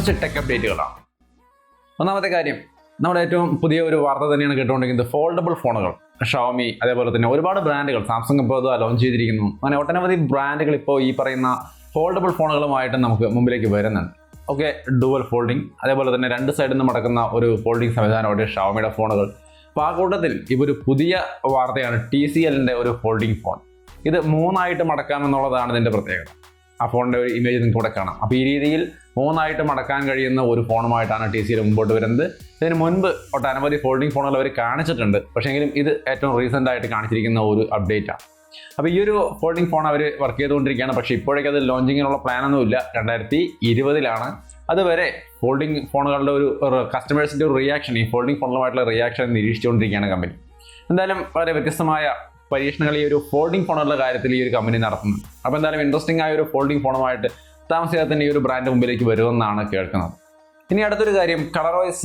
കുറച്ച് ടെക് അപ്ഡേറ്റുകളാണ്. ഒന്നാമത്തെ കാര്യം, നമ്മുടെ ഏറ്റവും പുതിയ ഒരു വാർത്ത തന്നെയാണ് കേട്ടുകൊണ്ടിരിക്കുന്നത്. ഫോൾഡബിൾ ഫോണുകൾ ഷവമി, അതേപോലെ തന്നെ ഒരുപാട് ബ്രാൻഡുകൾ, സാംസങ് ഇപ്പോൾ ലോഞ്ച് ചെയ്തിരിക്കുന്നു. അങ്ങനെ ഒട്ടനവധി ബ്രാൻഡുകൾ ഇപ്പോൾ ഈ പറയുന്ന ഫോൾഡബിൾ ഫോണുകളുമായിട്ട് നമുക്ക് മുമ്പിലേക്ക് വരുന്നുണ്ട്. ഓക്കെ, ഡുവൽ ഫോൾഡിങ്, അതേപോലെ തന്നെ രണ്ട് സൈഡിൽ നിന്ന് മടക്കുന്ന ഒരു ഫോൾഡിങ് സംവിധാനമായിട്ട് ഷവമിയുടെ ഫോണുകൾ. അപ്പോൾ ആ കൂട്ടത്തിൽ ഇവൊരു പുതിയ വാർത്തയാണ് TCLന്റെ ഒരു ഫോൾഡിങ് ഫോൺ. ഇത് 3 മടക്കാമെന്നുള്ളതാണ് ഇതിൻ്റെ പ്രത്യേകത. ആ ഫോണിൻ്റെ ഒരു ഇമേജ് നിങ്ങൾക്ക് ഇവിടെ കാണാം. അപ്പോൾ ഈ രീതിയിൽ 3 മടക്കാൻ കഴിയുന്ന ഒരു ഫോണുമായിട്ടാണ് TCL മുമ്പോട്ട് വരുന്നത്. ഇതിന് മുൻപ് ഒട്ടനവധി ഫോൾഡിംഗ് ഫോണുകൾ അവർ കാണിച്ചിട്ടുണ്ട്, പക്ഷേങ്കിലും ഇത് ഏറ്റവും റീസെൻ്റ് ആയിട്ട് കാണിച്ചിരിക്കുന്ന ഒരു അപ്ഡേറ്റാണ്. അപ്പോൾ ഈ ഒരു ഫോൾഡിംഗ് ഫോൺ അവർ വർക്ക് ചെയ്തുകൊണ്ടിരിക്കുകയാണ്. പക്ഷേ ഇപ്പോഴേക്കത് ലോഞ്ചിങ്ങിനുള്ള പ്ലാനൊന്നുമില്ല. 2020 അതുവരെ ഫോൾഡിംഗ് ഫോണുകളുടെ ഒരു കസ്റ്റമേഴ്സിൻ്റെ ഒരു റിയാക്ഷൻ, ഈ ഫോൾഡിംഗ് ഫോണുകളുമായിട്ടുള്ള റിയാക്ഷൻ നിരീക്ഷിച്ചുകൊണ്ടിരിക്കുകയാണ് കമ്പനി. എന്തായാലും വളരെ വ്യത്യസ്തമായ പരീക്ഷണങ്ങൾ ഈ ഒരു ഫോൾഡിംഗ് ഫോണുകളുടെ കാര്യത്തിൽ ഈ ഒരു കമ്പനി നടത്തുന്നു. അപ്പോൾ എന്തായാലും ഇൻട്രസ്റ്റിംഗ് ആയ ഒരു ഫോൾഡിംഗ് ഫോണുമായിട്ട് താമസിയാതെ തന്നെ ഈ ഒരു ബ്രാൻഡ് മുമ്പിലേക്ക് വരുമെന്നാണ് കേൾക്കുന്നത്. ഇനി അടുത്തൊരു കാര്യം, കളർവൈസ്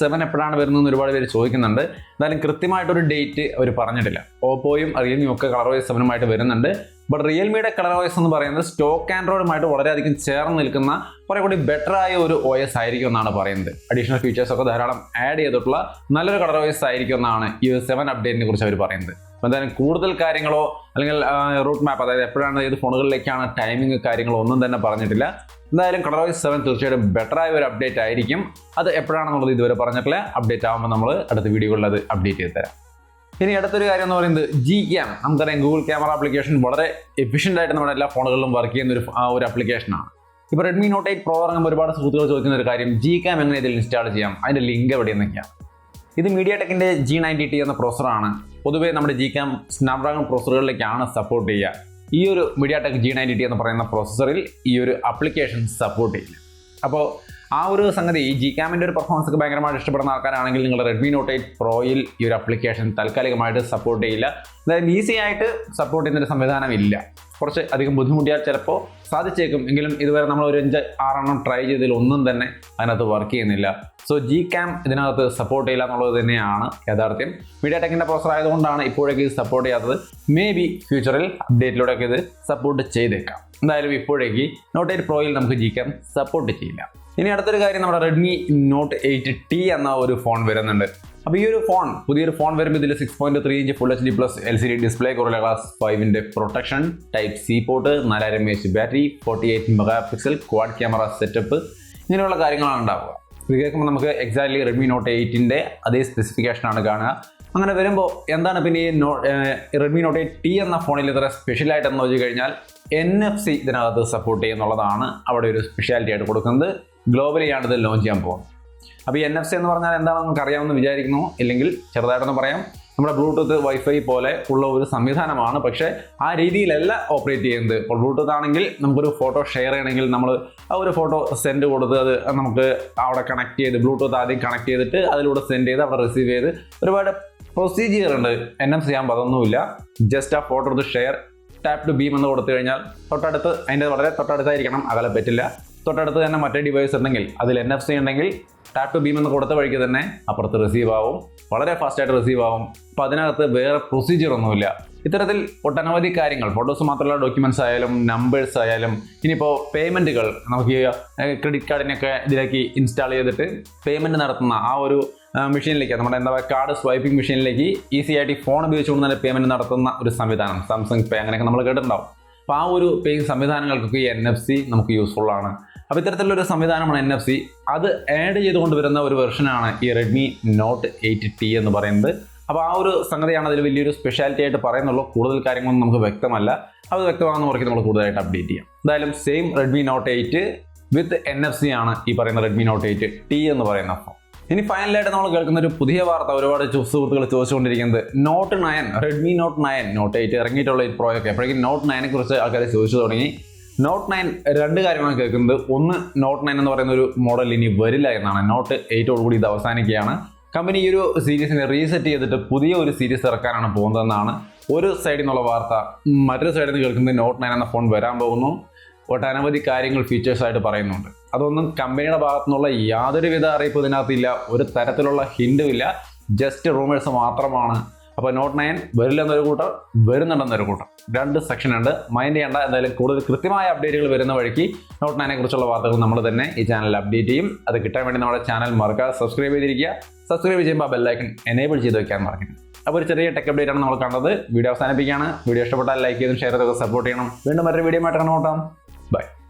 7 എപ്പോഴാണ് വരുന്നതെന്ന് ഒരുപാട് പേര് ചോദിക്കുന്നുണ്ട്. എന്തായാലും കൃത്യമായിട്ടൊരു ഡേറ്റ് അവർ പറഞ്ഞിട്ടില്ല. ഓപ്പോയും റിയൽമിയും ഒക്കെ കളർവൈസ് 7 വരുന്നുണ്ട്. ബട്ട് റിയൽമിയുടെ കളർവൈസ് എന്ന് പറയുന്നത് സ്റ്റോക്ക് ആൻഡ്രോയിഡുമായിട്ട് വളരെയധികം ചേർന്ന് നിൽക്കുന്ന കുറെ കൂടി ബെറ്റർ ആയ ഒരു OS ആയിരിക്കും എന്നാണ് പറയുന്നത്. അഡീഷണൽ ഫീച്ചേഴ്സ് ഒക്കെ ധാരാളം ആഡ് ചെയ്തിട്ടുള്ള നല്ലൊരു കളർവൈസ് ആയിരിക്കും എന്നാണ് ഈ 7 അപ്ഡേറ്റിനെ കുറിച്ച് അവർ പറയുന്നത്. അപ്പോൾ എന്തായാലും കൂടുതൽ കാര്യങ്ങളോ അല്ലെങ്കിൽ റൂട്ട് മാപ്പ്, അതായത് എപ്പോഴാണ് ഏത് ഫോണുകളിലേക്കാണ് ടൈമിംഗ് കാര്യങ്ങളോ ഒന്നും തന്നെ പറഞ്ഞിട്ടില്ല. എന്തായാലും കളർവൈസ് 7 തീർച്ചയായിട്ടും ബെറ്റർ ആയ ഒരു അപ്ഡേറ്റ് ആയിരിക്കും. അത് എപ്പോഴാണെന്നുള്ളത് ഇതുവരെ പറഞ്ഞിട്ടില്ല. അപ്ഡേറ്റ് ആകുമ്പോൾ നമ്മൾ അടുത്ത വീഡിയോകളിൽ അത് അപ്ഡേറ്റ് ചെയ്ത് തരാം. ഇനി അടുത്തൊരു കാര്യം എന്ന് പറയുന്നത് Gcam. നമുക്കറിയാം ഗൂഗിൾ ക്യാമറ ആപ്ലിക്കേഷൻ വളരെ എഫിഷ്യൻ്റ് ആയിട്ട് നമ്മുടെ എല്ലാ ഫോണുകളിലും വർക്ക് ചെയ്യുന്ന ഒരു ആപ്ലിക്കേഷനാണ്. ഇപ്പോൾ Redmi Note 8 Pro ഇറങ്ങുമ്പോൾ ഒരുപാട് സുഹൃത്തുക്കൾ ചോദിക്കുന്ന ഒരു കാര്യം, Gcam എങ്ങനെ ഇതിൽ ഇൻസ്റ്റാൾ ചെയ്യാം, അതിൻ്റെ ലിങ്ക് എവിടെയെന്നൊക്കെയാണ്. ഇത് MediaTekന്റെ G90T എന്ന പ്രോസറാണ്. പൊതുവേ നമ്മുടെ Gcam സ്നാപ്ഡ്രാഗൺ പ്രോസറുകളിലേക്കാണ് സപ്പോർട്ട് ചെയ്യുക. ഈ ഒരു MediaTek G90T എന്ന് പറയുന്ന പ്രോസസ്സറിൽ ഈ ഒരു ആപ്ലിക്കേഷൻ സപ്പോർട്ട് ചെയ്യില്ല. അപ്പോൾ ആ ഒരു സംഗതി, ഈ Gcamന്റെ ഒരു പെർഫോമൻസ് ഒക്കെ ഭയങ്കരമായിട്ട് ഇഷ്ടപ്പെടുന്ന ആൾക്കാരാണെങ്കിൽ നിങ്ങൾ Redmi Note 8 Proയിൽ ഈ ഒരു ആപ്ലിക്കേഷൻ താൽക്കാലികമായിട്ട് സപ്പോർട്ട് ചെയ്യില്ല. അതായത് ഈസി ആയിട്ട് സപ്പോർട്ട് ചെയ്യുന്നൊരു സംവിധാനം ഇല്ല. കുറച്ച് അധികം ബുദ്ധിമുട്ടിയാൽ ചിലപ്പോൾ സാധിച്ചേക്കും. എങ്കിലും ഇതുവരെ നമ്മൾ ഒരു 5-6 ട്രൈ ചെയ്തതിൽ ഒന്നും തന്നെ അതിനകത്ത് വർക്ക് ചെയ്യുന്നില്ല. സോ Gcam ഇതിനകത്ത് സപ്പോർട്ട് ചെയ്യില്ല എന്നുള്ളത് തന്നെയാണ് യാഥാർത്ഥ്യം. MediaTekന്റെ പ്രോസർ ആയതുകൊണ്ടാണ് ഇപ്പോഴേക്ക് ഇത് സപ്പോർട്ട് ചെയ്യാത്തത്. മേ ബി ഫ്യൂച്ചറിൽ അപ്ഡേറ്റിലൂടെയൊക്കെ ഇത് സപ്പോർട്ട് ചെയ്തേക്കാം. എന്തായാലും ഇപ്പോഴേക്ക് Note 8 Proയിൽ നമുക്ക് Gcam സപ്പോർട്ട് ചെയ്യില്ല. ഇനി അടുത്തൊരു കാര്യം, നമ്മുടെ Redmi Note 8T എന്ന ഒരു ഫോൺ വരുന്നുണ്ട്. അപ്പോൾ ഈ ഒരു ഫോൺ, പുതിയൊരു ഫോൺ വരുമ്പോൾ ഇതിൽ 6.3 inch full HD+ LCD display, Gorilla Glass 5ന്റെ protection, Type-C port, 4000 mAh battery, 48 megapixel quad camera setup, ഇങ്ങനെയുള്ള കാര്യങ്ങളാണ് ഉണ്ടാവുക. ഇത് കേൾക്കുമ്പോൾ നമുക്ക് എക്സാക്ട്ലി Redmi Note 8ന്റെ അതേ സ്പെസിഫിക്കേഷനാണ് കാണുക. അങ്ങനെ വരുമ്പോൾ എന്താണ് പിന്നെ ഈ Redmi Note 8T എന്ന ഫോണിൽ ഇത്ര സ്പെഷ്യലായിട്ടെന്ന് വെച്ച് കഴിഞ്ഞാൽ NFC ഇതിനകത്ത് സപ്പോർട്ട് ചെയ്യുന്നുള്ളതാണ് അവിടെ ഒരു സ്പെഷ്യാലിറ്റി ആയിട്ട് കൊടുക്കുന്നത്. ഗ്ലോബലിയാണ് ഇത് ലോഞ്ച് ചെയ്യാൻ പോകുന്നത്. അപ്പോൾ ഈ NFC എന്ന് പറഞ്ഞാൽ എന്താണെന്ന് നമുക്ക് അറിയാമെന്ന് വിചാരിക്കുന്നു. ഇല്ലെങ്കിൽ ചെറുതായിട്ടൊന്ന് പറയാം. നമ്മുടെ ബ്ലൂടൂത്ത് വൈഫൈ പോലെ ഉള്ള ഒരു സംവിധാനമാണ്. പക്ഷേ ആ രീതിയിലല്ല ഓപ്പറേറ്റ് ചെയ്യുന്നത്. ഇപ്പോൾ ബ്ലൂടൂത്ത് ആണെങ്കിൽ നമുക്കൊരു ഫോട്ടോ ഷെയർ ചെയ്യണമെങ്കിൽ നമ്മൾ ആ ഒരു ഫോട്ടോ സെൻഡ് കൊടുത്ത് അത് നമുക്ക് അവിടെ കണക്ട് ചെയ്ത്, ബ്ലൂടൂത്ത് ആദ്യം കണക്ട് ചെയ്തിട്ട് അതിലൂടെ സെൻഡ് ചെയ്ത് അവിടെ റിസീവ് ചെയ്ത് ഒരുപാട് പ്രൊസീജിയർ ഉണ്ട്. NFC ആകുമ്പോൾ അതൊന്നുമില്ല. ജസ്റ്റ് ആ ഫോട്ടോ എടുത്ത് ഷെയർ, ടാപ്പ് ടു ബീം എന്ന് കൊടുത്തു കഴിഞ്ഞാൽ തൊട്ടടുത്ത്, അതിൻ്റെ വളരെ തൊട്ടടുത്തായിരിക്കണം, അകലെ പറ്റില്ല. തൊട്ടടുത്ത് തന്നെ മറ്റേ ഡിവൈസ് ഉണ്ടെങ്കിൽ അതിൽ NFC ഉണ്ടെങ്കിൽ ടാപ്പ് ടു ബീം എന്ന് കൊടുത്ത വഴിക്ക് തന്നെ അപ്പുറത്ത് റിസീവ് ആവും. വളരെ ഫാസ്റ്റായിട്ട് റിസീവ് ആവും. അപ്പോൾ അതിനകത്ത് വേറെ പ്രൊസീജിയർ ഒന്നുമില്ല. ഇത്തരത്തിൽ ഒട്ടനവധി കാര്യങ്ങൾ, ഫോട്ടോസ് മാത്രമല്ല ഡോക്യുമെൻറ്റ്സ് ആയാലും നമ്പേഴ്സ് ആയാലും, ഇനിയിപ്പോൾ പേയ്മെൻറ്റുകൾ നമുക്ക് ക്രെഡിറ്റ് കാർഡിനൊക്കെ ഇതിലേക്ക് ഇൻസ്റ്റാൾ ചെയ്തിട്ട് പേയ്മെൻറ്റ് നടത്തുന്ന ആ ഒരു മെഷീനിലേക്ക്, നമ്മുടെ എന്താ പറയുക കാർഡ് സ്വൈപ്പിംഗ് മെഷീനിലേക്ക് ഈസി ആയിട്ട് ഫോൺ ഉപയോഗിച്ചുകൊണ്ട് തന്നെ പേയ്മെൻറ്റ് നടത്തുന്ന ഒരു സംവിധാനം, സാംസങ് പേ അങ്ങനെയൊക്കെ നമ്മൾ കേട്ടിട്ടുണ്ടാവും. അപ്പോൾ ആ ഒരു പേയിങ് സംവിധാനങ്ങൾക്കൊക്കെ ഈ NFC നമുക്ക് യൂസ്ഫുൾ ആണ്. അപ്പോൾ ഇത്തരത്തിലുള്ളൊരു സംവിധാനമാണ് NFC. അത് ആഡ് ചെയ്തുകൊണ്ട് വരുന്ന ഒരു വെർഷനാണ് ഈ Redmi Note 8T എന്ന് പറയുന്നത്. അപ്പോൾ ആ ഒരു സംഗതിയാണ് അതിൽ വലിയൊരു സ്പെഷ്യാലിറ്റി ആയിട്ട് പറയുന്നുള്ളൂ. കൂടുതൽ കാര്യങ്ങളൊന്നും നമുക്ക് വ്യക്തമല്ല. അത് വ്യക്തമാകുന്ന മുറയ്ക്ക് നമ്മൾ കൂടുതലായിട്ട് അപ്ഡേറ്റ് ചെയ്യാം. എന്തായാലും സെയിം Redmi Note 8 വിത്ത് NFC ആണ് ഈ പറയുന്ന Redmi Note 8T എന്ന് പറയുന്ന ഫോൺ. ഇനി ഫൈനലായിട്ട് നമ്മൾ കേൾക്കുന്ന ഒരു പുതിയ വാർത്ത, ഒരുപാട് സുഹൃത്തുക്കൾ ചോദിച്ചുകൊണ്ടിരിക്കുന്നത് Note 9, Redmi Note 9, Note 8 ഇറങ്ങിയിട്ടുള്ള ഈ Pro ഒക്കെ എപ്പോഴേക്കും Note 9നെ കുറിച്ച് ആൾക്കാർ ചോദിച്ചു തുടങ്ങി. Note 9 രണ്ട് കാര്യമാണ് കേൾക്കുന്നത്. ഒന്ന്, Note 9 എന്ന് പറയുന്ന ഒരു മോഡൽ ഇനി വരില്ല എന്നാണ്. Note 8ഓടുകൂടി ഇത് അവസാനിക്കുകയാണ്. കമ്പനി ഈ ഒരു സീരീസിനെ റീസെറ്റ് ചെയ്തിട്ട് പുതിയ ഒരു സീരീസ് ഇറക്കാനാണ് പോകുന്നതെന്നാണ് ഒരു സൈഡിൽ നിന്നുള്ള വാർത്ത. മറ്റൊരു സൈഡിൽ നിന്ന് കേൾക്കുന്നത് Note 9 എന്ന ഫോൺ വരാൻ പോകുന്നു. ഒട്ടനവധി കാര്യങ്ങൾ ഫീച്ചേഴ്സായിട്ട് പറയുന്നുണ്ട്. അതൊന്നും കമ്പനിയുടെ ഭാഗത്തു നിന്നുള്ള യാതൊരുവിധ അറിയിപ്പ് ഇതിനകത്തില്ല. ഒരു തരത്തിലുള്ള ഹിൻറ്റും ഇല്ല. ജസ്റ്റ് റൂമേഴ്സ് മാത്രമാണ്. അപ്പോൾ നോട്ട് 9 വരില്ലെന്നൊരു കൂട്ടർ, വരുന്നുണ്ടെന്നൊരു കൂട്ടർ, 2 സെക്ഷൻ ഉണ്ട്. മൈൻഡ് ചെയ്യേണ്ട. എന്തായാലും കൂടുതൽ കൃത്യമായ അപ്ഡേറ്റുകൾ വരുന്ന വഴിക്ക് നോട്ട് 9 കുറിച്ചുള്ള വാർത്തകൾ നമ്മൾ തന്നെ ഈ ചാനലിൽ അപ്ഡേറ്റ് ചെയ്യും. അത് കിട്ടാൻ വേണ്ടി നമ്മുടെ ചാനൽ മറക്കാതെ സബ്സ്ക്രൈബ് ചെയ്തിരിക്കുക. സബ്സ്ക്രൈബ് ചെയ്യുമ്പോൾ ബെല്ലൈക്കൺ എനേബിൾ ചെയ്ത് വെക്കാൻ മറക്കരുത്. അപ്പോൾ ഒരു ചെറിയ ടെക് അപ്ഡേറ്റ് ആണ് നമ്മൾ കണ്ടത്. വീഡിയോ അവസാനിപ്പിക്കുകയാണ്. വീഡിയോ ഇഷ്ടപ്പെട്ടാൽ ലൈക്ക് ചെയ്തും ഷെയർ ചെയ്തൊക്കെ സപ്പോർട്ട് ചെയ്യണം. വീണ്ടും മറ്റൊരു വീഡിയോ ആയിട്ട് കാണാം. ബൈ.